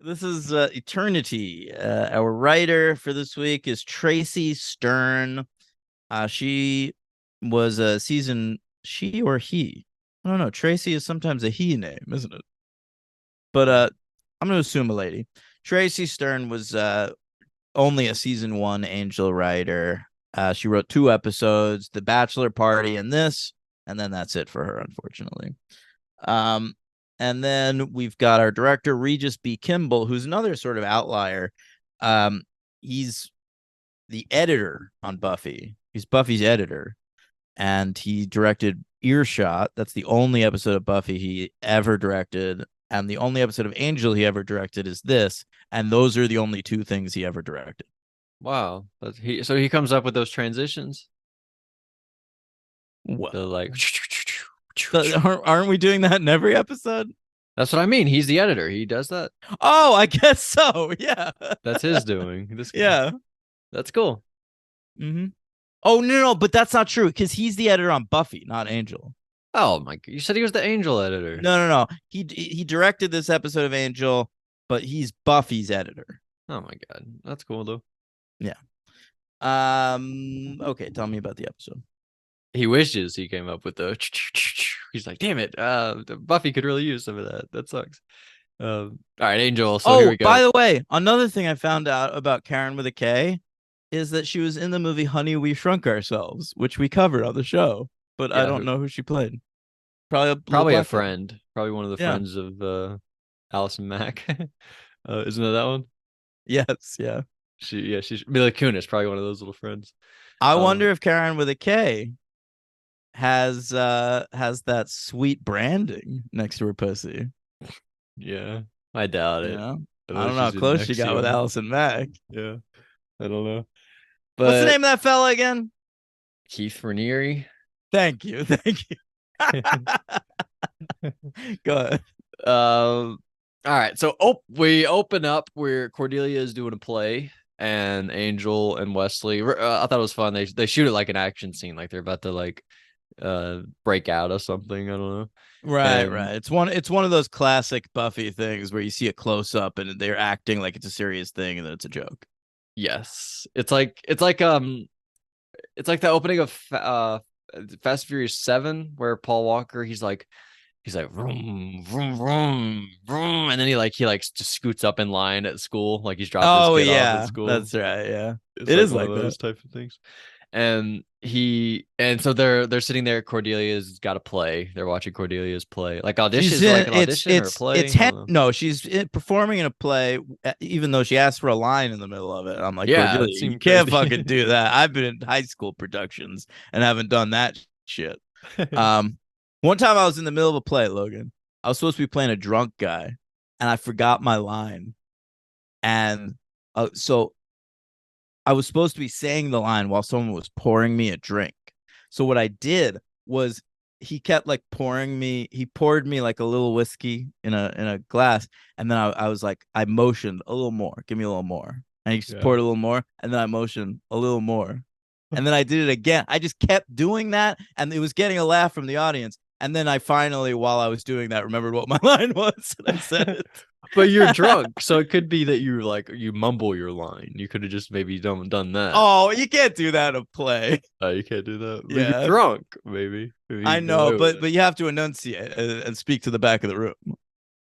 This is Eternity. Our writer for this week is Tracy Stern. She was a season she or he. I don't know. Tracy is sometimes a he name, isn't it? But I'm gonna assume a lady. Tracy Stern was only a season one Angel writer. She wrote 2 episodes, The Bachelor Party and this, and then that's it for her, unfortunately. Um, and then we've got our director, Regis B. Kimball, who's another sort of outlier. He's the editor on Buffy. He's Buffy's editor, and he directed Earshot. That's the only episode of Buffy he ever directed. And the only episode of Angel he ever directed is this. And those are the only 2 things he ever directed. Wow. So he comes up with those transitions. The Well, like aren't we doing that in every episode? That's what I mean. He's the editor. He does that. Oh, I guess so. Yeah. That's his doing. This Yeah. That's cool. Mm-hmm. Oh no, but that's not true because he's the editor on Buffy, not Angel. Oh my God. You said he was the angel editor. No. He directed this episode of Angel, but he's Buffy's editor. Oh my God. That's cool though. Yeah. Okay, tell me about the episode. He wishes he came up with the he's like, damn it. Buffy could really use some of that. That sucks. All right, Angel. So here Oh, we by go. the way, another thing I found out about Karen with a K is that she was in the movie Honey, We Shrunk Ourselves, which we covered on the show, but I Yeah, don't know who she played. Probably a little probably a black girl. friend. Probably one of the Yeah. friends of Allison Mack. Isn't it that one? Yes, yeah. She's Mila Kunis, probably one of those little friends. I Um, wonder if Karen with a K has that sweet branding next to her pussy. yeah, I doubt You it. know, I I know don't know how she's in close she got with Nexium. Allison Mack. Yeah, I don't know. What's the But name of that fella again? Keith Raniere. Thank you, thank you. Go ahead. All right. So we open up where Cordelia is doing a play, and Angel and Wesley. I thought it was fun. They shoot it like an action scene, like they're about to like break out of something. I don't know. Right, And right. It's one of those classic Buffy things where you see a close up and they're acting like it's a serious thing and then it's a joke. yes, it's like the opening of Fast and Furious 7, where Paul Walker he's like vroom vroom vroom vroom, and then he just scoots up in line at school, like he's dropping his Oh kid off at yeah, school. that's right. Yeah, It's it like is one of like that. those type of things. And so they're sitting there. Cordelia's got to play. They're watching Cordelia's play. Like audition, She's is it in like an audition or a play? I don't know. no, she's performing in a play, even though she asked for a line in the middle of it. I'm like, Yeah, Cordelia, it you seemed can't crazy. fucking do that. I've been in high school productions and haven't done that shit. Um, One time I was in the middle of a play, Logan. I was supposed to be playing a drunk guy, and I forgot my line, and so I was supposed to be saying the line while someone was pouring me a drink. So what I did was he kept like pouring me. He poured me like a little whiskey in a glass, and then I was like, I motioned a little more. Give me a little more. And he just Yeah. poured a little more, and then I motioned a little more, and then I did it again. I just kept doing that, and it was getting a laugh from the audience. And then I finally, while I was doing that, remembered what my line was, and I said it. But you're drunk, so it could be that you mumble your line. You could have just maybe done that. Oh, you can't do that in a play. You can't do that. But you're Yeah, drunk, maybe you I can get know, away with but it. you have to enunciate and speak to the back of the room.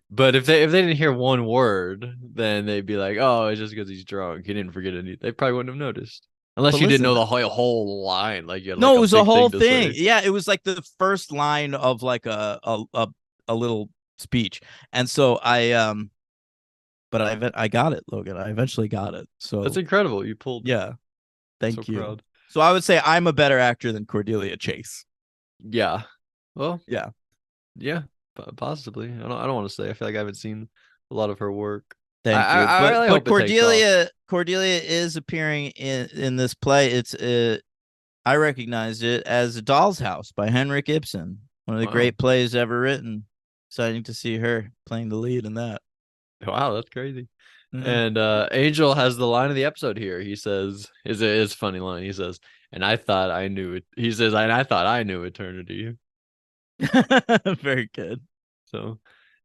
But if they didn't hear one word, then they'd be like, "Oh, it's just because he's drunk. He didn't forget any." They probably wouldn't have noticed, unless But you didn't know listen, the whole line. Like you had like no, it a was a big whole thing to thing. say. Yeah, it was like the first line of like a little speech, and so but I got it, Logan. I eventually got it. That's So incredible. You pulled it. yeah, I'm so thank you. proud. So I would say I'm a better actor than Cordelia Chase. Yeah. Well, Yeah, yeah, possibly. I don't want to say. I feel like I haven't seen a lot of her work. I thank I, you. I really But hope it takes off. Cordelia is appearing in this play. It's I recognized it as A Doll's House by Henrik Ibsen, one of the Wow. great plays ever written. Exciting to see her playing the lead in that. Wow, that's crazy. Mm-hmm. And Angel has the line of the episode here. He says, "Is a funny line." He says, "And I thought I knew it." He says, "And I thought I knew eternity." Very good. So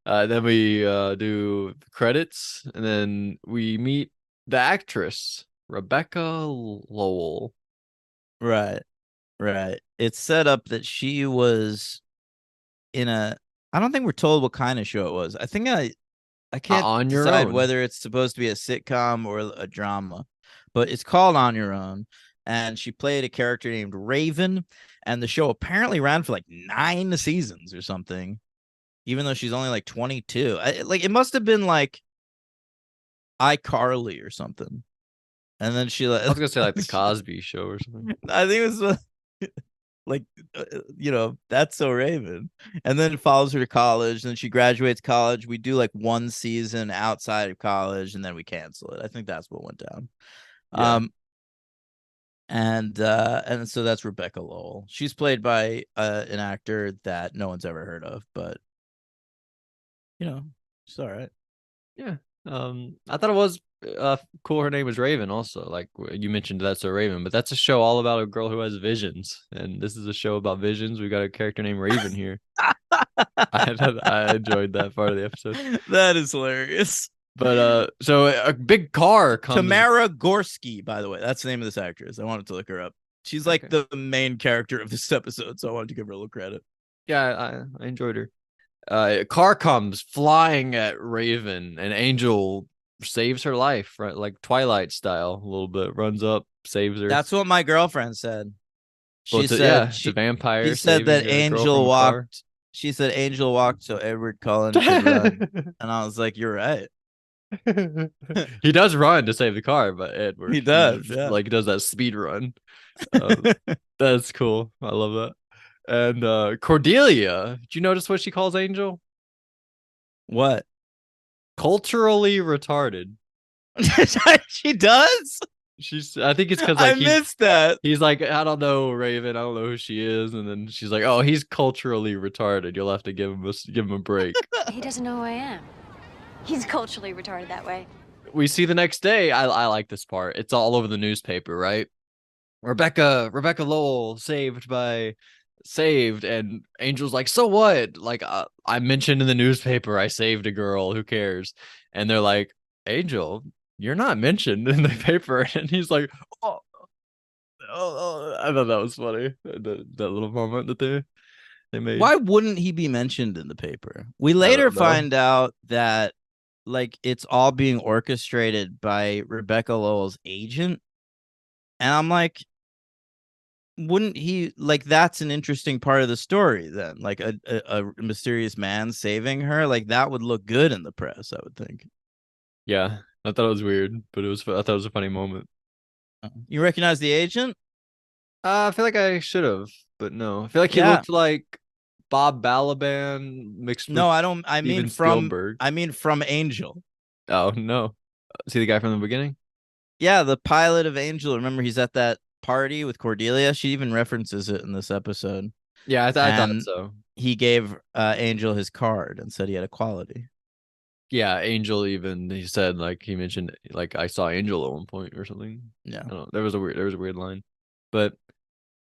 Then we do the credits, and then we meet the actress Rebecca Lowell. Right, right. It's set up that she was in a. I don't think we're told what kind of show it was. I can't On Your decide Own. whether it's supposed to be a sitcom or a drama, but it's called On Your Own. And she played a character named Raven, and the show apparently ran for like 9 seasons or something, even though she's only like 22. Like it must have been like iCarly or something. And then she I like, was gonna say like the Cosby Show or something. I think it was like, that's so Raven. And then it follows her to college. Then she graduates college. We do like 1 season outside of college, and then we cancel it. I think that's what went down. Yeah, Um, and so that's Rebecca Lowell. She's played by an actor that no one's ever heard of, but she's all right. yeah. I thought it was cool. Her name was Raven. Also, like you mentioned, that's a Raven, but that's a show all about a girl who has visions, and this is a show about visions. We got a character named Raven here. I enjoyed that part of the episode. That is hilarious. But so a big car comes. Tamara Gorski, by the way, that's the name of this actress. I wanted to look her up. She's like Okay. the main character of this episode, so I wanted to give her a little credit. Yeah, I enjoyed her. A car comes flying at Raven, and Angel saves her life, right? Like Twilight style, a little bit. Runs up, saves her. That's what my girlfriend said. Well, She it's said it's a she vampire said that saving a girl from Angel a car. walked. She said Angel walked so Edward Cullen could run, and I was like, "You're right." He does run to save the car, but He Edward, does, yeah. like does that speed run. Uh, that's cool. I love that. And Cordelia, did you notice what she calls Angel? What? Culturally retarded. She does? I think it's because I like missed that. he's like, I don't know, Raven, I don't know who she is, and then she's like, oh, he's culturally retarded. You'll have to give him a break. He doesn't know who I am. He's culturally retarded that way. We see the next day. I like this part. It's all over the newspaper, right? Rebecca Lowell saved, and Angel's like, so what? Like I mentioned in the newspaper I saved a girl. Who cares? And they're like, Angel, you're not mentioned in the paper. And he's like, oh, I thought that was funny. That little moment that they made. Why wouldn't he be mentioned in the paper? We I later don't know. find out that like it's all being orchestrated by Rebecca Lowell's agent. And I'm like, wouldn't he like that's an interesting part of the story then? Like a mysterious man saving her, like that would look good in the press, I would think. Yeah, I thought it was weird, but I thought it was a funny moment. You recognize the agent? I feel like I should have, but no. I feel like he Yeah. looked like Bob Balaban mixed with No, I don't. Steven Spielberg. I mean from Angel. Oh no. See the guy from the beginning? Yeah, the pilot of Angel. Remember, he's at that party with Cordelia. She even references it in this episode. Yeah, I thought And so. he gave Angel his card and said he had a quality. Yeah, Angel even he said like he mentioned like I saw Angel at one point or something. Yeah. I don't know. There was a weird line. But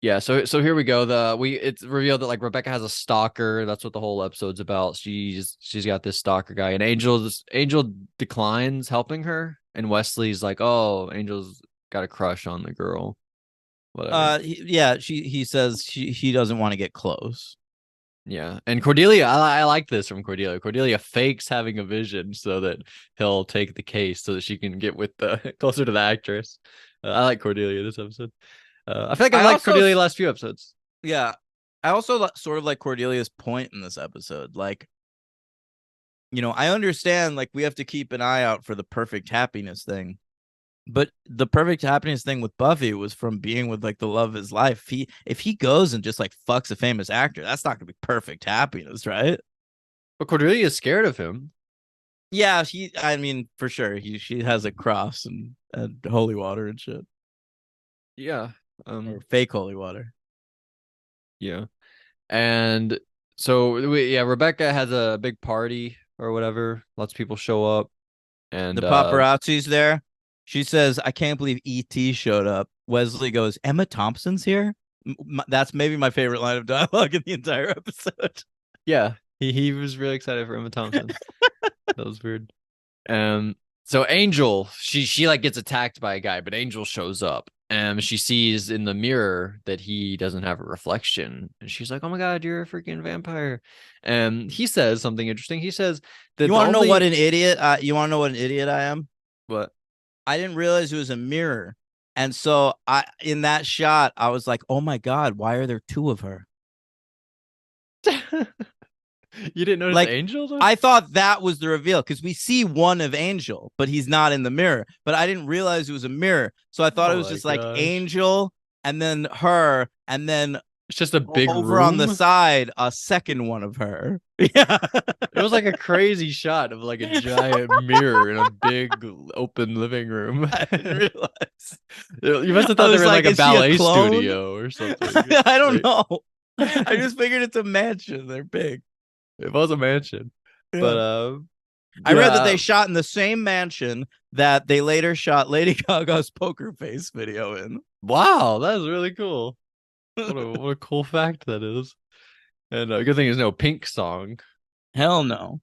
yeah, so here we go. It's revealed that like Rebecca has a stalker. That's what the whole episode's about. She's got this stalker guy, and Angel declines helping her, and Wesley's like, "Oh, Angel's got a crush on the girl." Whatever. Yeah. He says he doesn't want to get close. Yeah, and Cordelia, I like this from Cordelia. Cordelia fakes having a vision so that he'll take the case so that she can get with the closer to the actress. I like Cordelia this episode. I feel like I've I liked also Cordelia last few episodes. Yeah, I also sort of like Cordelia's point in this episode. Like, I understand like we have to keep an eye out for the perfect happiness thing. But the perfect happiness thing with Buffy was from being with like the love of his life. If he goes and just like fucks a famous actor, that's not gonna be perfect happiness, right? But Cordelia is scared of him. Yeah, I mean, for sure. She has a cross and holy water and shit. Yeah. Or fake holy water. Yeah. And so Rebecca has a big party or whatever. Lots of people show up, and The paparazzi's there. She says, I can't believe E.T. showed up. Wesley goes, Emma Thompson's here? That's maybe my favorite line of dialogue in the entire episode. yeah, He was really excited for Emma Thompson. That was weird. So Angel, she like gets attacked by a guy, but Angel shows up and she sees in the mirror that he doesn't have a reflection. And she's like, "Oh my God, you're a freaking vampire." And he says something interesting. He says that You want to know what an idiot? You want to know what an idiot I am? what? I didn't realize it was a mirror, and so in that shot, I was like, "Oh my God, why are there two of her?" You didn't notice Like, Angel though? I thought that was the reveal because we see one of Angel, but he's not in the mirror. But I didn't realize it was a mirror, so I thought it Oh was my just like gosh. Angel and then her, and then It's just a big over room. on the side, a second one of her. Yeah, It was like a crazy shot of like a giant mirror in a big open living room. I didn't realize. You must have I thought they was were in like, like a is she a ballet clone? studio or something. I don't Like, know. I just figured it's a mansion. They're big. it was a mansion. Yeah. But I read that yeah. they shot in the same mansion that they later shot Lady Gaga's Poker Face video in. Wow, that is really cool. What a cool fact that is. And good thing there's no Pink song. Hell no.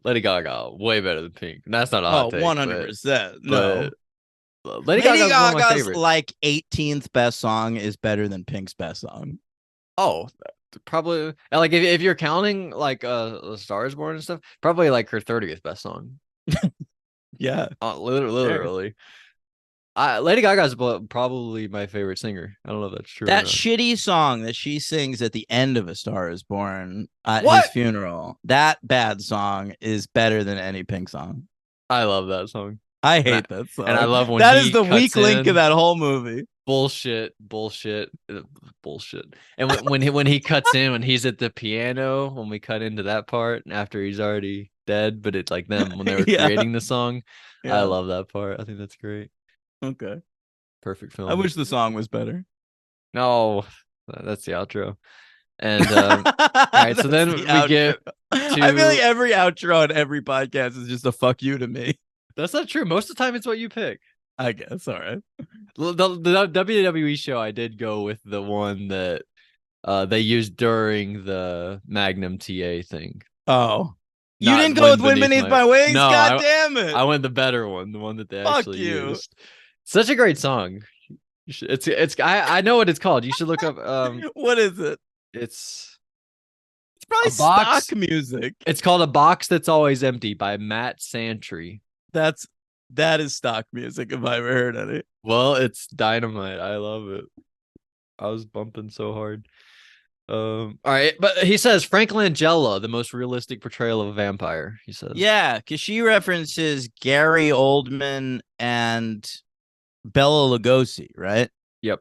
Lady Gaga, way better than Pink. That's not a hot Oh, take, 100%. No. but Lady Lady Gaga's one of my Gaga's favorites. like 18th best song is better than Pink's best song. Oh, probably like if you're counting like Star is Born and stuff, probably like her 30th best song. Yeah. Literally. Lady Gaga's probably my favorite singer. I don't know if that's true. That shitty song that she sings at the end of A Star is Born at What? his funeral, that bad song is better than any Pink song. I love that song. I hate that song. And I love when that he is the cuts weak link in. of that whole movie. Bullshit. And when he cuts in, when he's at the piano, when we cut into that part after he's already dead, but it's like them when they were Yeah. creating the song. Yeah. I love that part. I think that's great. Okay. Perfect film. I wish the song was better. No, that's the outro. And all right, so then we get to... I feel like every outro on every podcast is just a fuck you to me. That's not true. Most of the time, it's what you pick. I guess. All right. The WWE show, I did go with the one that they used during the Magnum TA thing. Oh, you Not didn't go with Wind Beneath My Wings? No, God damn it. I went the better one, the one that they Fuck actually you. used. Such a great song. I know what it's called. You should look up. What is it? It's probably a box. stock music. It's called A Box That's Always Empty by Matt Santry. That is stock music if I ever heard any. Well, it's dynamite. I love it. I was bumping so hard. All right, but he says Frank Langella, the most realistic portrayal of a vampire. He says, yeah, because she references Gary Oldman and Bela Lugosi, right? Yep.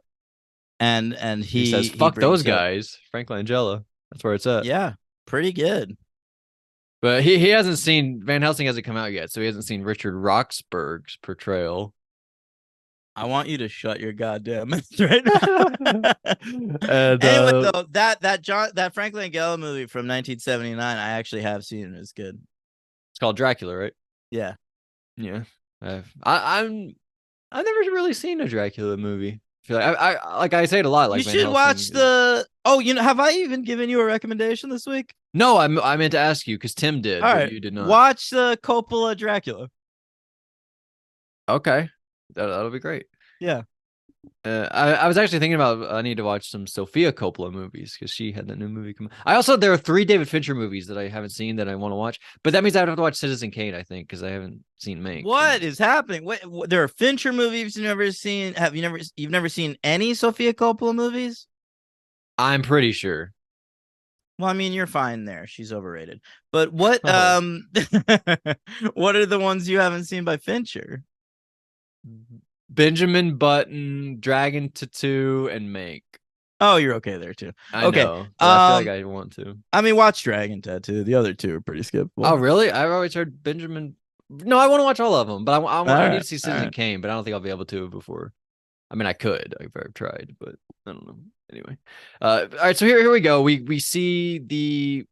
And he says, "Fuck those guys." Frank Langella. That's where it's at. Yeah, pretty good. But he hasn't seen Van Helsing hasn't come out yet, so he hasn't seen Richard Roxburgh's portrayal. I want you to shut your goddamn mouth right now. And, anyway, though, that Frank Langella movie from 1979, I actually have seen and it's good. It's called Dracula, right? Yeah. Yeah. I've never really seen a Dracula movie. I feel like I say it a lot. Like you should watch the. Oh, have I even given you a recommendation this week? No, I meant to ask you because Tim did, All but right. you did not. Watch the Coppola Dracula. Okay, that'll be great. Yeah. I was actually thinking about I need to watch some Sofia Coppola movies because she had that new movie come out. There are 3 David Fincher movies that I haven't seen that I want to watch, but that means I would have to watch Citizen Kane, I think, because I haven't seen Mank. What is happening? What there are Fincher movies you've never seen? You've never seen any Sofia Coppola movies? I'm pretty sure. Well, I mean, you're fine there. She's overrated. But what Oh. what are the ones you haven't seen by Fincher? Benjamin Button, Dragon Tattoo, and Mank. Oh, you're okay there too. I Okay. know, but I feel like I want to. I mean, watch Dragon Tattoo. The other 2 are pretty skippable. Oh, really? I've always heard Benjamin. No, I want to watch all of them, but I need to see Citizen right. Kane, but I don't think I'll be able to before. I mean, I could if I've tried, but I don't know. Anyway, all right. So here we go. We see the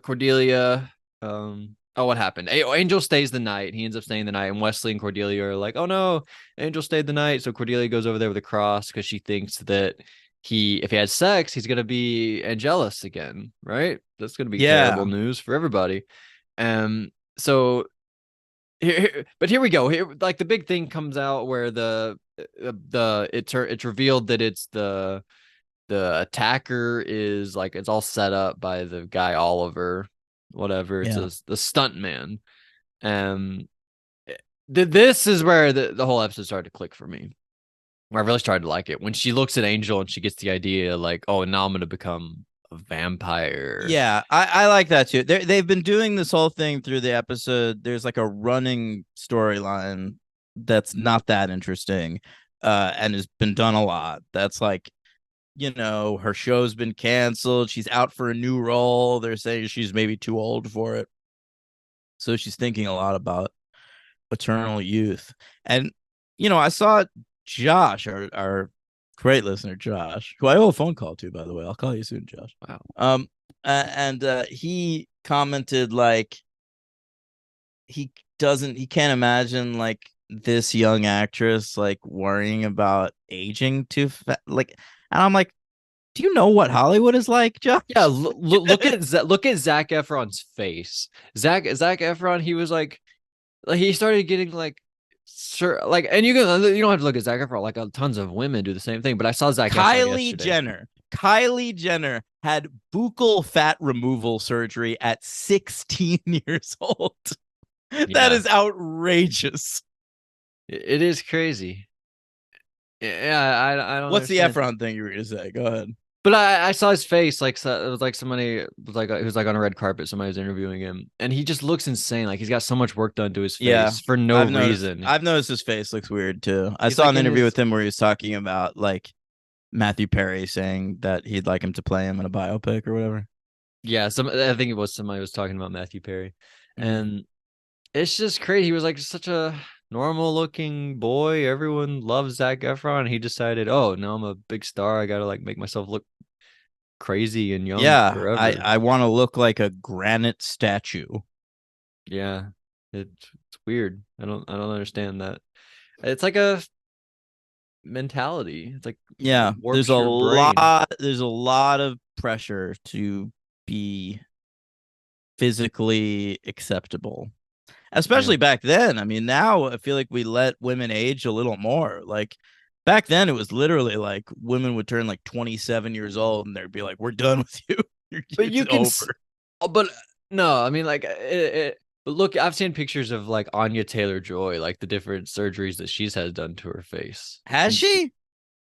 Cordelia. Oh, what happened? Angel stays the night. He ends up staying the night, and Wesley and Cordelia are like, "Oh no, Angel stayed the night." So Cordelia goes over there with a cross because she thinks that if he had sex, he's gonna be Angelus again, right? That's gonna be terrible Yeah. news for everybody. So but here we go. Here, like the big thing comes out where it's revealed that it's the attacker is like it's all set up by the guy Oliver, whatever. It's Yeah. the stunt man. And this is where the whole episode started to click for me. Where I really started to like it when she looks at Angel and she gets the idea like, oh, now I'm gonna become a vampire. Yeah, I like that too. They've been doing this whole thing through the episode. There's like a running storyline that's not that interesting, and has been done a lot. That's like, her show's been canceled. She's out for a new role. They're saying she's maybe too old for it. So she's thinking a lot about eternal youth. And, I saw Josh, our great listener, Josh, who I owe a phone call to, by the way. I'll call you soon, Josh. Wow. And he commented like he can't imagine like this young actress like worrying about aging too like, and I'm like, do you know what Hollywood is like, Josh? Yeah, look at Zac Efron's face. Zac Efron, he was like he started getting like sure like, and you don't have to look at Zac Efron, like tons of women do the same thing. But I saw Zac Efron yesterday. Kylie Jenner had buccal fat removal surgery at 16 years old. That Yeah. is outrageous. It is crazy. Yeah, I don't. What's the understand. Efron thing you were gonna say? Go ahead. But I saw his face, like so, it was like somebody was like he was like on a red carpet. Somebody was interviewing him, and he just looks insane. Like he's got so much work done to his Yeah, face for no reason. I've noticed his face looks weird too. I He's saw like an in interview his with him where he was talking about like Matthew Perry saying that he'd like him to play him in a biopic or whatever. yeah. I think it was somebody was talking about Matthew Perry, Mm-hmm. and it's just crazy. He was like such a normal looking boy. Everyone loves Zac Efron. And he decided, oh, now I'm a big star. I gotta like make myself look crazy and young Yeah, forever. I want to look like a granite statue. Yeah, it's weird. I don't understand that. It's like a mentality. It's like Yeah, warps your brain. there's a lot of pressure to be physically acceptable, Yeah. especially back then. I mean, now I feel like we let women age a little more. Like back then, it was literally like women would turn like 27 years old and they'd be like, "We're done with you. But It's you can, over." but no, I mean, like but look, I've seen pictures of like Anya Taylor-Joy, like the different surgeries that she's had done to her face. Has And she?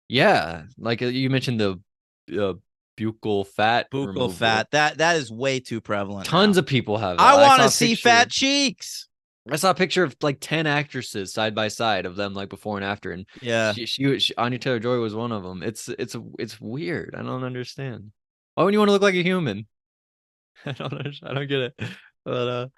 yeah, like you mentioned the uh, buccal fat Buccal removal. fat. That is way too prevalent Tons now. of people have that. I want to see fat cheeks. I saw a picture of like 10 actresses side by side of them like before and after, and Yeah. Anya Taylor-Joy was one of them. It's weird. I don't understand. Why would you want to look like a human? I don't get it. But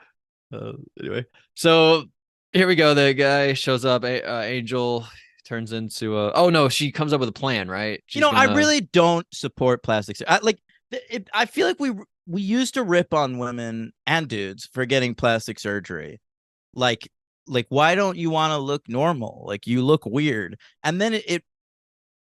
anyway, so here we go. The guy shows up. Angel turns into a. Oh no, she comes up with a plan, right? She's I gonna. really don't support plastic surgery. I feel like we used to rip on women and dudes for getting plastic surgery. Like why don't you want to look normal? Like you look weird. And then it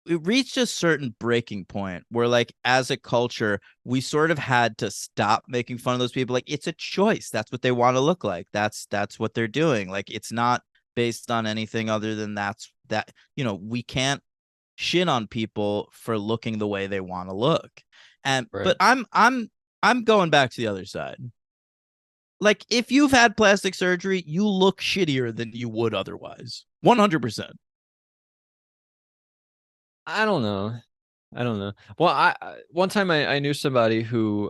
reached a certain breaking point where like as a culture we sort of had to stop making fun of those people. Like it's a choice. That's what they want to look like. That's what they're doing. Like it's not based on anything other than that we can't shit on people for looking the way they want to look. And Right. but I'm going back to the other side. Like if you've had plastic surgery, you look shittier than you would otherwise. 100%. I don't know. I don't know. Well, one time I knew somebody who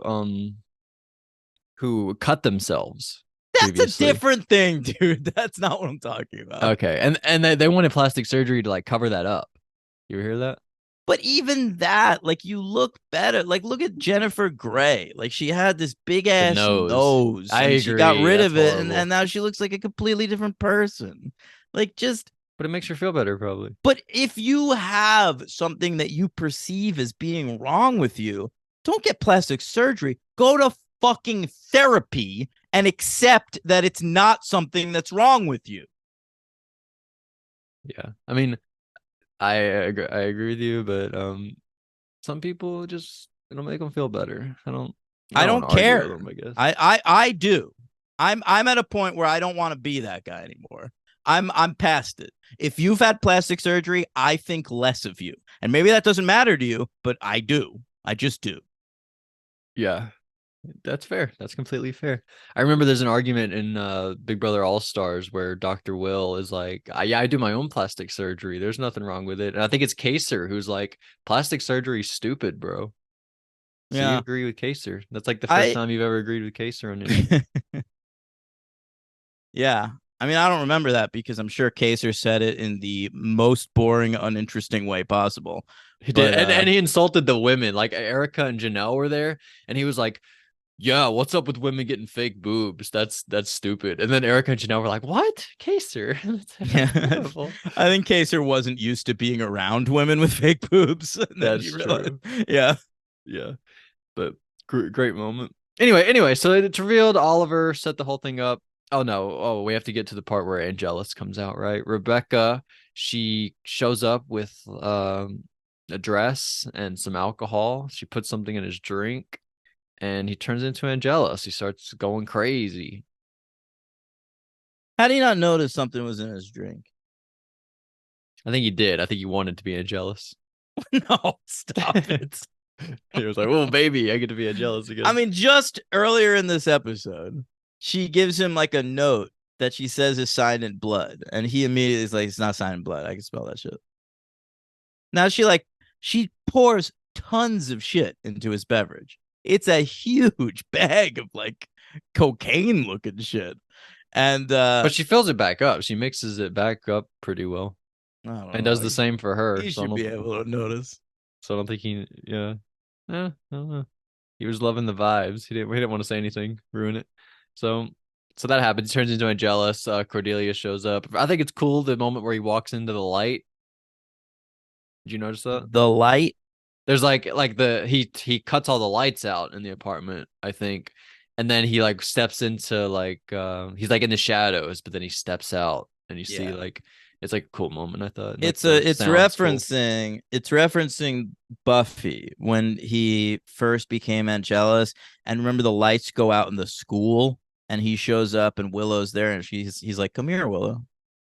cut themselves That's a previously. different thing, dude. That's not what I'm talking about. Okay, and they wanted plastic surgery to like cover that up. You hear that? But even that, like you look better. Like look at Jennifer Grey. Like she had this big The ass nose. nose I and she got agree. rid That's of it horrible. and now she looks like a completely different person. Like just But it makes her feel better, probably. But if you have something that you perceive as being wrong with you, don't get plastic surgery. Go to fucking therapy and accept that it's not something that's wrong with you. Yeah. I mean, I agree with you, but some people just it'll make them feel better. I don't don't wanna argue care. with them, I guess. I do. I'm at a point where I don't want to be that guy anymore. I'm past it. If you've had plastic surgery, I think less of you. And maybe that doesn't matter to you, but I do. I just do. Yeah. That's fair. That's completely fair. I remember there's an argument in Big Brother All Stars where Dr. Will is like, yeah, I do my own plastic surgery. There's nothing wrong with it. And I think it's Kaser who's like, plastic surgery is stupid, bro. So you Yeah. agree with Kaser. That's like the first I time you've ever agreed with Kaser on anything. Yeah. I mean, I don't remember that because I'm sure Kaser said it in the most boring, uninteresting way possible. He did. But And he insulted the women. Like Erica and Janelle were there. And he was like, yeah, what's up with women getting fake boobs? That's stupid. And then Erica and Janelle were like, what? Kaser? That's yeah, terrible. I think Kaser wasn't used to being around women with fake boobs. And then That's he realized, true. yeah. Yeah. But great moment. Anyway, so it's revealed Oliver set the whole thing up. Oh no. Oh, we have to get to the part where Angelus comes out, right? Rebecca, she shows up with a dress and some alcohol. She puts something in his drink and he turns into Angelus. He starts going crazy. How do you not notice something was in his drink? I think he did. I think he wanted to be Angelus. No, stop it. He was like, "Oh, baby, I get to be Angelus again." I mean, just earlier in this episode, she gives him like a note that she says is signed in blood. And he immediately is like, it's not signed in blood. I can spell that shit. Now she pours tons of shit into his beverage. It's a huge bag of like cocaine looking shit. And but she fills it back up. She mixes it back up pretty well, I don't and know. does the same for her. He should be able to notice. So I don't think he. Yeah. I don't know. He was loving the vibes. He didn't want to say anything, ruin it. So that happens. He turns into Angelus. Cordelia shows up. I think it's cool the moment where he walks into the light. Did you notice that? The light. There's like he cuts all the lights out in the apartment, I think. And then he like steps into like he's like in the shadows, but then he steps out and you see like it's like a cool moment, I thought. It's like, it's referencing Buffy when he first became Angelus. And remember the lights go out in the school and he shows up and Willow's there and he's like, come here, Willow.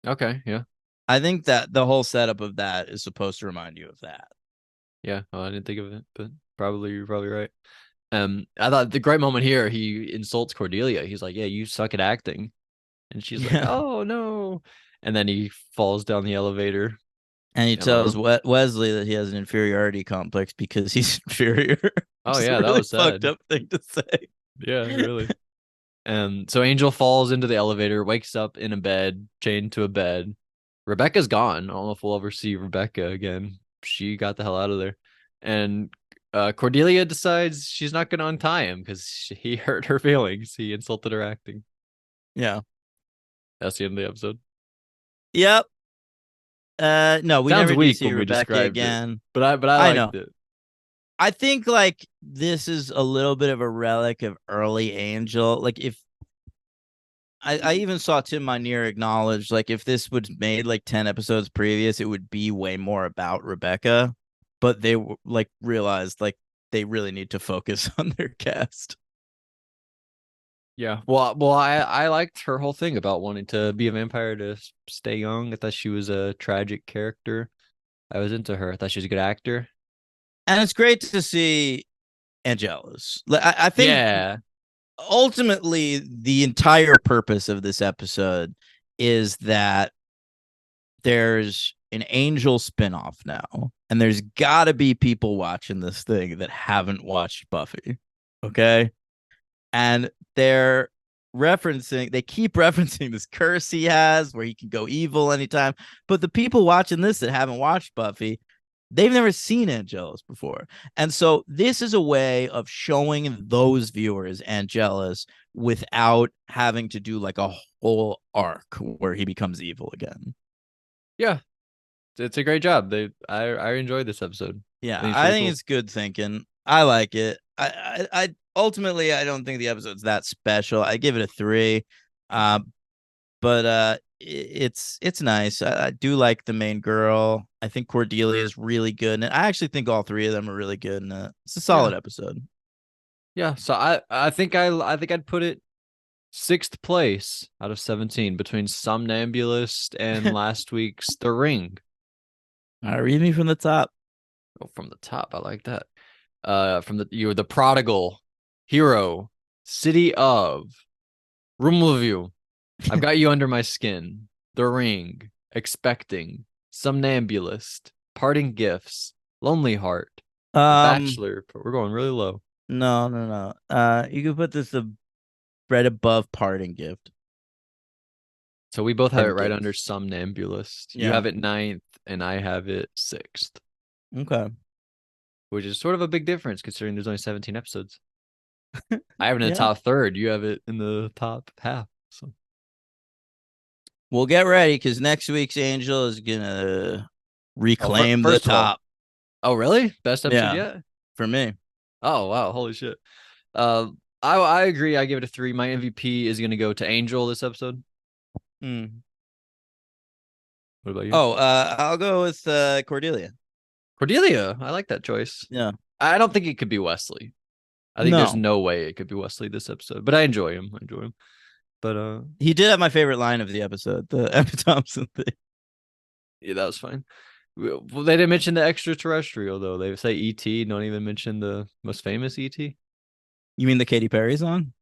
Okay, yeah. I think that the whole setup of that is supposed to remind you of that. Yeah, well, I didn't think of it, but you're probably right. I thought the great moment here, he insults Cordelia. He's like, "Yeah, you suck at acting," and she's like, "Oh no!" And then he falls down the elevator, and he tells Wesley that he has an inferiority complex because he's inferior. Oh yeah, that was fucked up thing to say. Yeah, really. And so Angel falls into the elevator, wakes up in a bed, chained to a bed. Rebecca's gone. I don't know if we'll ever see Rebecca again. She got the hell out of there. And Cordelia decides she's not going to untie him because he hurt her feelings. He insulted her acting. Yeah. That's the end of the episode. Yep. No, we Sounds never weak see when we Rebecca described again. It. But I liked it. I think like this is a little bit of a relic of early Angel. Like if I even saw Tim Minear acknowledge like if this was made like 10 episodes previous, it would be way more about Rebecca. But they like realized like they really need to focus on their cast. Yeah. Well, I liked her whole thing about wanting to be a vampire to stay young. I thought she was a tragic character. I was into her. I thought she was a good actor. And it's great to see Angelus. I think ultimately the entire purpose of this episode is that there's an Angel spinoff now. And there's got to be people watching this thing that haven't watched Buffy. Okay. And they keep referencing this curse he has where he can go evil anytime. But the people watching this that haven't watched Buffy, they've never seen Angelus before. And so this is a way of showing those viewers Angelus without having to do like a whole arc where he becomes evil again. Yeah. It's a great job. I enjoyed this episode. Yeah, I think it's good thinking. I like it. I ultimately I don't think the episode's that special. I give it a 3. But it's nice. I do like the main girl. I think Cordelia is really good, and I actually think all three of them are really good. And it's a solid Yeah. episode. Yeah. So I think I'd put it sixth place out of 17 between Somnambulist and last week's The Ring. All right, read me from the top. Oh, from the top, I like that. From you're the prodigal hero, city of room review. I've got you under my skin. The Ring, expecting, somnambulist, parting gifts, lonely heart, the Um, bachelor. We're going really low. no. You could put this right above parting gift. So we both have it Parting right gifts. under somnambulist. You Yeah. have it ninth, and I have it sixth, Okay. which is sort of a big difference considering there's only 17 episodes. I have it in the Yeah. top third. You have it in the top half. So We'll get ready because next week's Angel is gonna reclaim the first of all, top. oh really? Best episode Yeah, yet? for me. Oh wow, holy shit. I agree. I give it a 3. My MVP is gonna go to Angel this episode. Mm. What about you? Oh, I'll go with Cordelia. Cordelia. I like that choice. Yeah. I don't think it could be Wesley. I think there's No, no way it could be Wesley this episode. But I enjoy him. But he did have my favorite line of the episode, the Emma Thompson thing. yeah, that was fine. Well, they didn't mention the extraterrestrial though. They say ET, don't even mention the most famous ET. You mean the Katy Perry song?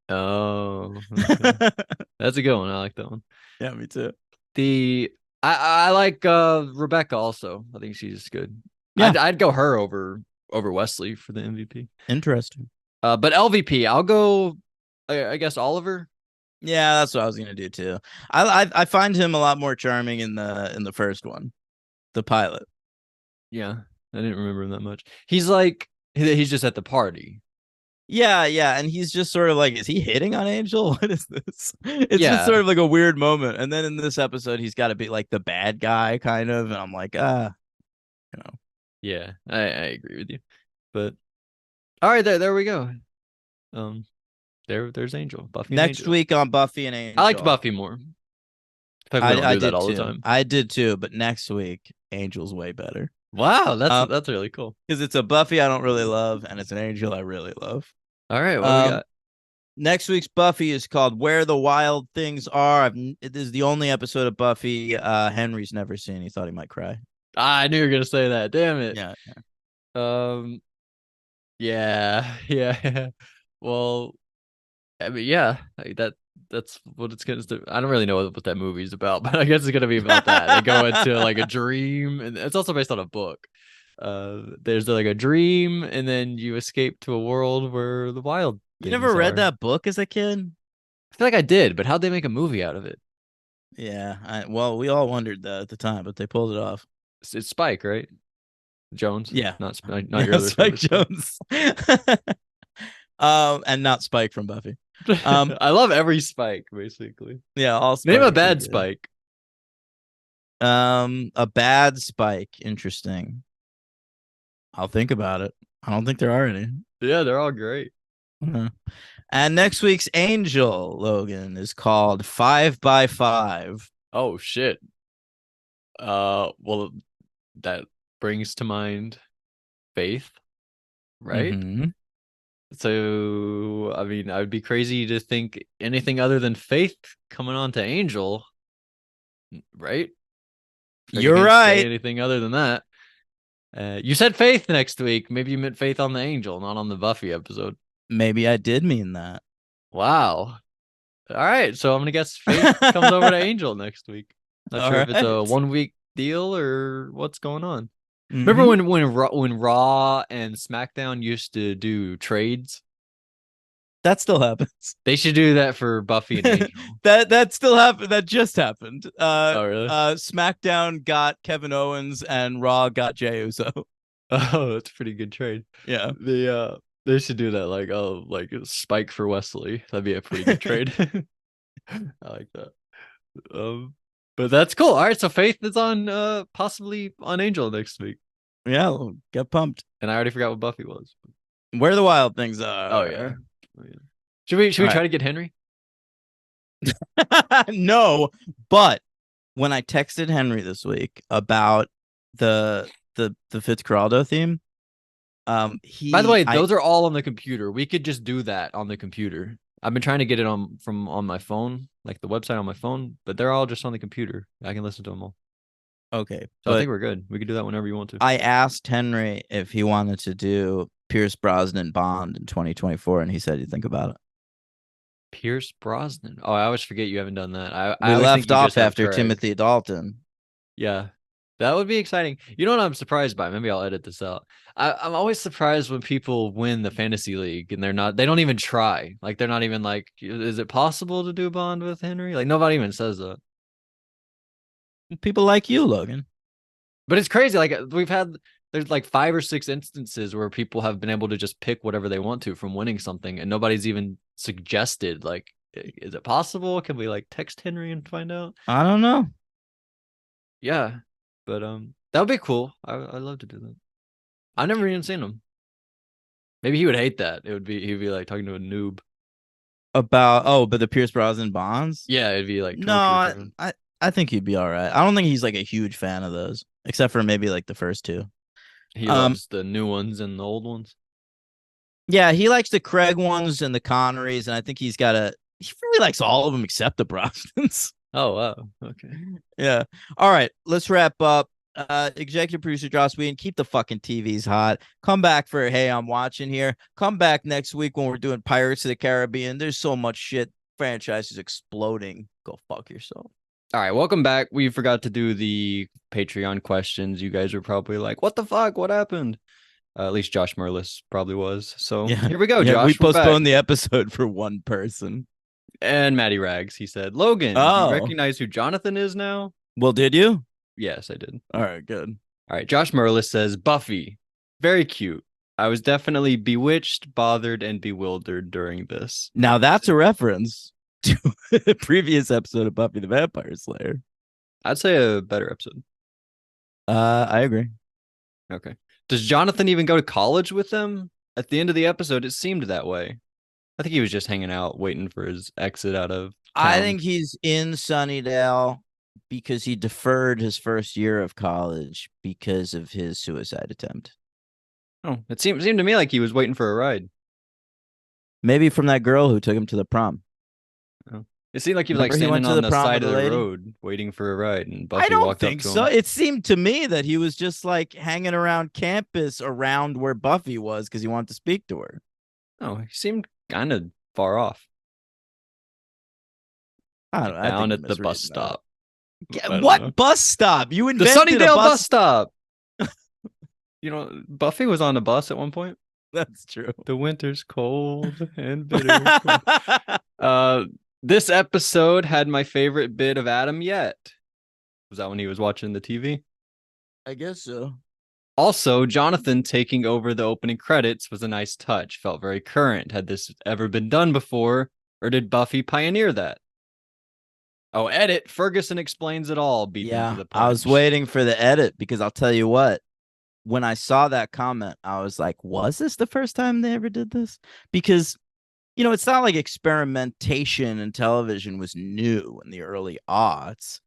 Oh, okay. That's a good one. I like that one. Yeah, me too. The I like Rebecca also. I think she's good. Yeah. I'd go her over Wesley for the MVP. Interesting. But LVP, I'll go. I guess Oliver. Yeah, that's what I was gonna do too. I find him a lot more charming in the first one, the pilot. Yeah, I didn't remember him that much. He's like he's just at the party. Yeah, and he's just sort of like, is he hitting on Angel? What is this? It's Yeah. just sort of like a weird moment. And then in this episode, he's got to be like the bad guy, kind of. And I'm like, Yeah, I agree with you. But all right, there we go. There's Angel, Buffy. Next and Angel. week on Buffy and Angel. I liked Buffy more. I don't do I that did all too. the time. I did too, but next week, Angel's way better. Wow, that's really cool. Because it's a Buffy I don't really love, and it's an Angel I really love. All right, what we got? Next week's Buffy is called Where the Wild Things Are. This is the only episode of Buffy Henry's never seen. He thought he might cry. I knew you were gonna say that. Damn it. Yeah. Yeah. Well, I mean, yeah, that's what it's gonna do. I don't really know what that movie's about, but I guess it's gonna be about that. They go into like a dream, and it's also based on a book. There's like a dream, and then you escape to a world where the wild. You never read are. that book as a kid? I feel like I did, but how'd they make a movie out of it? Yeah. Well, we all wondered that at the time, but they pulled it off. It's Spike, right? Jones. Yeah. Not Yeah, your other Spike favorite Jones. And not Spike from Buffy. I love every Spike, basically. Yeah, all Name a Spikes are bad good. Spike. A bad Spike. Interesting. I'll think about it. I don't think there are any. Yeah, they're all great. Uh-huh. And next week's Angel, Logan, is called 5 by 5. Oh shit. Well, that brings to mind Faith, right? Mhm. So, I mean, I would be crazy to think anything other than Faith coming on to Angel, right? I You're can't say right. anything other than that. You said Faith next week. Maybe you meant Faith on the Angel, not on the Buffy episode. Maybe I did mean that. Wow. All right, so I'm gonna guess Faith comes over to Angel next week. Not sure if it's a 1 week deal or what's going on. Mhm. Remember when Raw and SmackDown used to do trades? That still happens. They should do that for Buffy and Angel. that still happened. That just happened. Oh really? SmackDown got Kevin Owens and Raw got Jey Uso. Oh, that's a pretty good trade. Yeah. They should do that like a Spike for Wesley. That'd be a pretty good trade. I like that. But that's cool. All right, so Faith is on possibly on Angel next week. Yeah, well, get pumped. And I already forgot what Buffy was. Where the Wild Things Are. Oh yeah. Should we try right. to get Henry? No, but when I texted Henry this week about the Fitzcarraldo theme, By the way, I those are all on the computer. We could just do that on the computer. I've been trying to get it on my phone, like the website on my phone, but they're all just on the computer. I can listen to them all. okay, So I but think we're good. We could do that whenever you want to. I asked Henry if he wanted to do Pierce Brosnan Bond in 2024, and he said he'd think about it. Pierce Brosnan. Oh, I always forget you haven't done that. I We always think left you off just have after Craig. Timothy Dalton. Yeah. That would be exciting. You know what I'm surprised by? Maybe I'll edit this out. I'm always surprised when people win the fantasy league and they don't even try. Like they're not even like, is it possible to do Bond with Henry? Like nobody even says that. People like you, Logan. But it's crazy. Like there's like 5 or 6 instances where people have been able to just pick whatever they want to from winning something, and nobody's even suggested like, is it possible? Can we like text Henry and find out? I don't know. Yeah, but that would be cool. I'd love to do that. I've never even seen him. Maybe he would hate that. He'd be like talking to a noob. But the Pierce Brosnan Bonds? Yeah, it'd be like No, torture for him. I think he'd be all right. I don't think he's like a huge fan of those, except for maybe like the first two. He loves the new ones and the old ones. Yeah, he likes the Craig ones and the Connerys, and I think he really likes all of them except the Brosnans. Oh wow. Okay. Yeah. All right, let's wrap up. Executive producer Joss Whedon, keep the fucking TVs hot. Come back for Hey, I'm Watching Here. Come back next week when we're doing Pirates of the Caribbean. There's so much shit. Franchise is exploding. Go fuck yourself. All right, welcome back. We forgot to do the Patreon questions. You guys were probably like, "What the fuck? What happened?" At least Josh Merlis probably was. So here we go, Josh. We We're back. postponed the episode for one person. And Matty Rags, he said, "Logan, do Oh. you recognize who Jonathan is now?" Well, did you? Yes, I did. All right, good. All right, Josh Merlis says, "Buffy, very cute. I was definitely bewitched, bothered, and bewildered during this." Now that's a reference to the previous episode of Buffy the Vampire Slayer. I'd say a better episode. I agree. Okay. Does Jonathan even go to college with them? At the end of the episode, it seemed that way. I think he was just hanging out, waiting for his exit out of town. I think he's in Sunnydale because he deferred his first year of college because of his suicide attempt. Oh, it seemed to me like he was waiting for a ride. Maybe from that girl who took him to the prom. Oh. It seemed like he was like Remember he went standing to on the the prom side with of the the lady? road waiting for a ride, and Buffy I don't walked think up to so. him. It seemed to me that he was just like hanging around campus around where Buffy was because he wanted to speak to her. Oh, he seemed kind of far off. I don't know. Down I at the bus stop. What bus stop? You The invented Sunnydale a bus stop. You know, Buffy was on a bus at one point. That's true. The winter's cold and bitter. This episode had my favorite bit of Adam yet. Was that when he was watching the TV? I guess so. Also, Jonathan taking over the opening credits was a nice touch. Felt very current. Had this ever been done before, or did Buffy pioneer that? Oh, edit. Ferguson explains it all. Beat them to the punch. I was waiting for the edit because I'll tell you what. When I saw that comment, I was like, was this the first time they ever did this? Because, you know, it's not like experimentation in television was new in the early aughts,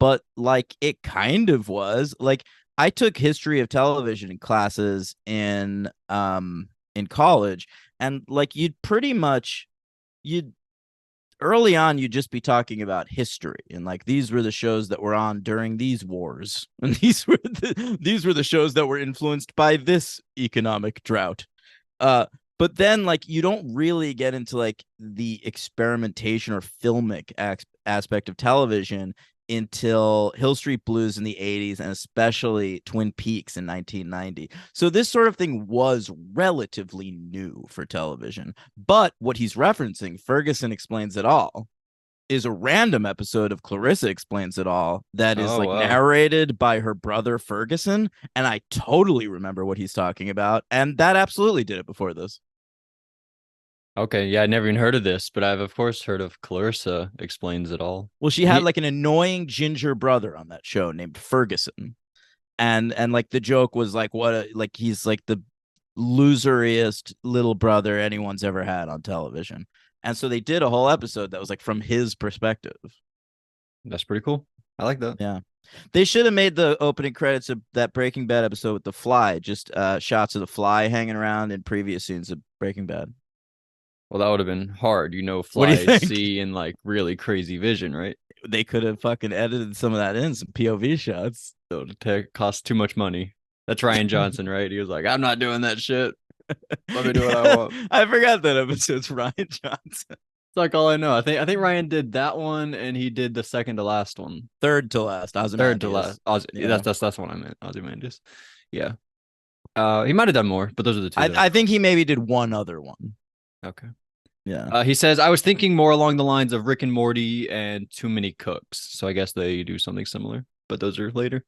but like it kind of was. Like I took history of television in classes in college, and like early on, you'd just be talking about history, and like these were the shows that were on during these wars, and these were the shows that were influenced by this economic drought. But then like you don't really get into like the experimentation or filmic aspect of television until Hill Street Blues in the 80s and especially Twin Peaks in 1990. So this sort of thing was relatively new for television. But what he's referencing, Ferguson Explains It All, is a random episode of Clarissa Explains It All that is narrated by her brother Ferguson, and I totally remember what he's talking about, and that absolutely did it before this. Okay, yeah, I never even heard of this, but I've of course heard of Clarissa Explains It All. Well, she had like an annoying ginger brother on that show named Ferguson, and like the joke was like like he's like the loseriest little brother anyone's ever had on television. And so they did a whole episode that was like from his perspective. That's pretty cool. I like that. Yeah. They should have made the opening credits of that Breaking Bad episode with the Fly, just shots of the Fly hanging around in previous scenes of Breaking Bad. Well, that would have been hard. What do you Fly think? see in like really crazy vision, right? They could have fucking edited some of that in, some POV shots. So it costs too much money. That's Ryan Johnson, right? He was like, I'm not doing that shit. Let me do what I want. I forgot that episode's Ryan Johnson. It's like all I know. I think Ryan did that one, and he did the second to last one. Third to last. Third to last. Yeah. That's what I meant. Ozymandias. Yeah. He might have done more, but those are the two. I think he maybe did one other one. Okay. Yeah. He says, I was thinking more along the lines of Rick and Morty and Too Many Cooks. So I guess they do something similar, but those are later.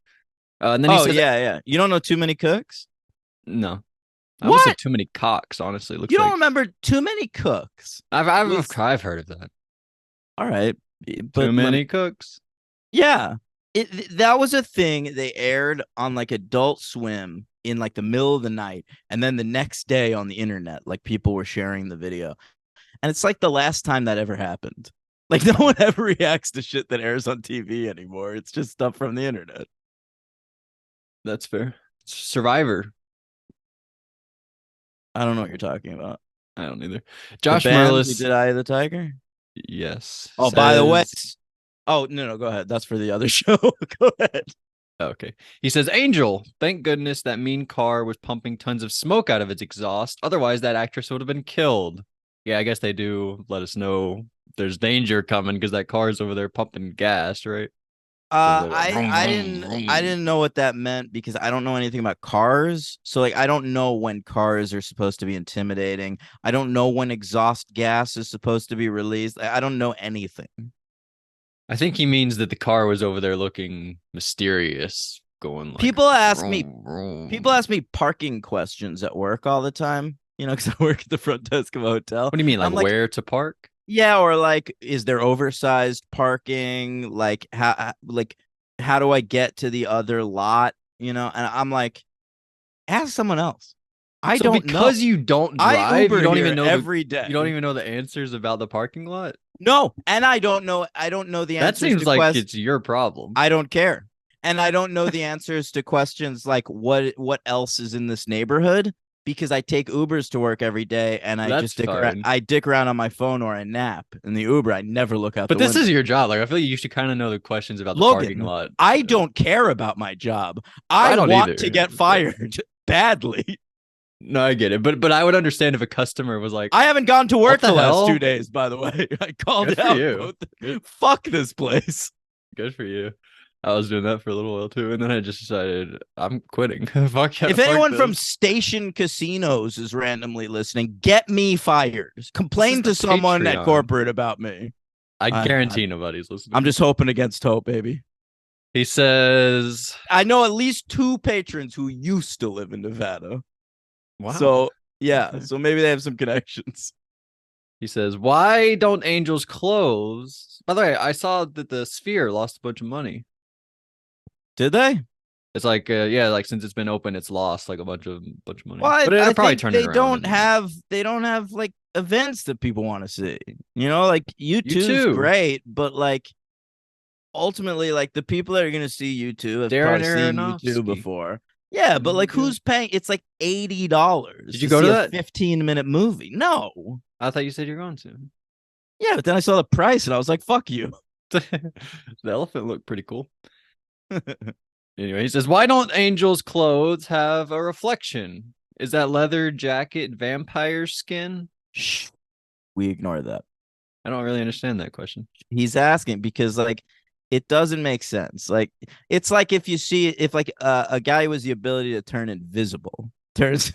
And then he says, yeah. You don't know Too Many Cooks? No. I would say Too Many Cocks, honestly. You don't remember Too Many Cooks? I've heard of that. All right. But Too Many Cooks? Yeah. That was a thing they aired on like Adult Swim in like the middle of the night. And then the next day on the internet, like people were sharing the video. And it's like the last time that ever happened. Like no one ever reacts to shit that airs on TV anymore. It's just stuff from the internet. That's fair. Survivor. I don't know what you're talking about. I don't either. Josh the band Merlis. who did Eye of the Tiger? Yes. Oh, by the way. Oh, no, go ahead. That's for the other show. Go ahead. Okay. He says, Angel, thank goodness that mean car was pumping tons of smoke out of its exhaust. Otherwise, that actress would have been killed. Yeah, I guess they do let us know there's danger coming because that car's over there pumping gas, right? I didn't know what that meant because I don't know anything about cars. So like I don't know when cars are supposed to be intimidating. I don't know when exhaust gas is supposed to be released. I don't know anything. I think he means that the car was over there looking mysterious, going like people ask me parking questions at work all the time, you know, because I work at the front desk of a hotel. What do you mean, like where to park? Yeah, or like, is there oversized parking? Like, how do I get to the other lot? You know, and I'm like, ask someone else. I don't know. Because you don't drive, you don't even know every day. You don't even know the answers about the parking lot. No, and I don't know the answers. That seems like it's your problem. I don't care, and I don't know the answers to questions like what else is in this neighborhood. Because I take Ubers to work every day, and I just dick around on my phone or I nap in the Uber. I never look out. But this is your job. Like I feel like you should kind of know the questions about the parking lot. I don't care about my job. I don't want to get fired badly. No, I get it, but I would understand if a customer was like, I haven't gone to work the last 2 days. By the way, I called out. Fuck this place. Good for you. I was doing that for a little while too, and then I just decided I'm quitting. Fuck yeah, if anyone from Station Casinos is randomly listening, get me fired. Complain to someone at corporate about me. I guarantee nobody's listening. I'm just hoping against hope, baby. He says, I know at least 2 patrons who used to live in Nevada. Wow. So yeah, so maybe they have some connections. He says, why don't angels close? By the way, I saw that the Sphere lost a bunch of money. Did they? It's like like since it's been open, it's lost like a bunch of money. Well, but it'll probably turn it around. They don't have like events that people want to see. You know, like YouTube's great, but like ultimately, like the people that are gonna see YouTube have probably seen YouTube before. Yeah, but like who's paying? It's like $80. Did you go to that 15-minute movie? No. I thought you said you're going to. Yeah, but then I saw the price and I was like, fuck you. The elephant looked pretty cool. Anyway, he says, why don't angels' clothes have a reflection? Is that leather jacket vampire skin? Shh. We ignore that. I don't really understand that question. He's asking because like it doesn't make sense. Like it's like if like a guy was the ability to turns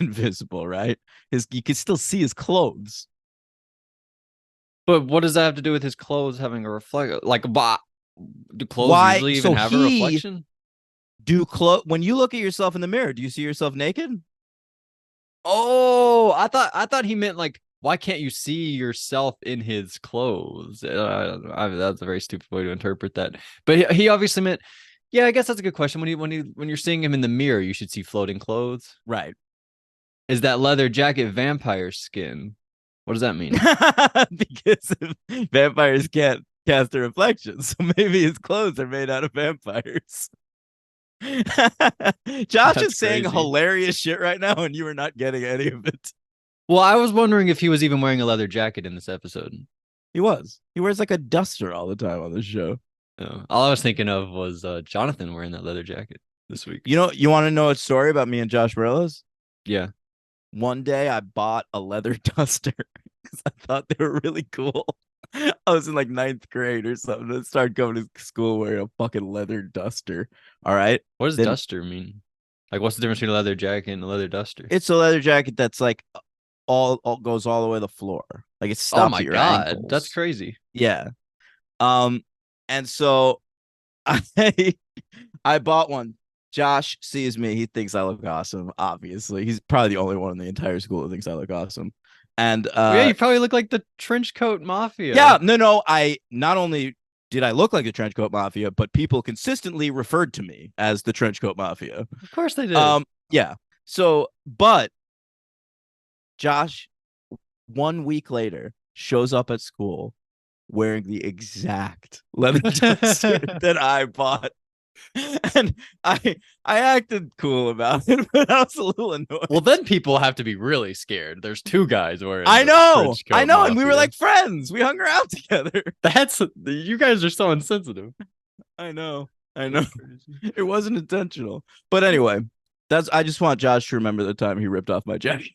invisible, right? You can still see his clothes. But what does that have to do with his clothes having a reflection? Like, do clothes usually even have a reflection? When you look at yourself in the mirror, do you see yourself naked? Oh, I thought he meant like, why can't you see yourself in his clothes? That's a very stupid way to interpret that. But he obviously meant, yeah, I guess that's a good question. When you're seeing him in the mirror, you should see floating clothes. Right. Is that leather jacket vampire skin? What does that mean? Because vampires can't cast their reflections, so maybe his clothes are made out of vampires. Josh That's is saying crazy. hilarious shit right now, and you are not getting any of it. Well, I was wondering if he was even wearing a leather jacket in this episode. He was. He wears like a duster all the time on the show. All I was thinking of was Jonathan wearing that leather jacket this week. You know, you want to know a story about me and Josh Bareilles? Yeah. One day I bought a leather duster because I thought they were really cool. I was in like 9th grade or something. I started going to school wearing a fucking leather duster. All right. What does Then- duster mean? Like, what's the difference between a leather jacket and a leather duster? It's a leather jacket that's like all goes all the way to the floor. Like it stops Oh my at your god, ankles. that's crazy. Yeah. And so I bought one. Josh sees me. He thinks I look awesome. Obviously, he's probably the only one in the entire school that thinks I look awesome. And Well, yeah, you probably look like the trench coat mafia. yeah, no. I not only did I look like the trench coat mafia, but people consistently referred to me as the trench coat mafia. Of course they did. Yeah. So, but Josh, 1 week later, shows up at school wearing the exact leather duster that I bought. And I acted cool about it, but I was a little annoyed. Well, then people have to be really scared. There's two guys wearing. I the know, trench coat and we were mafia. like friends. We hung around together. That's you guys are so insensitive. I know. It wasn't intentional. But anyway, I just want Josh to remember the time he ripped off my jacket.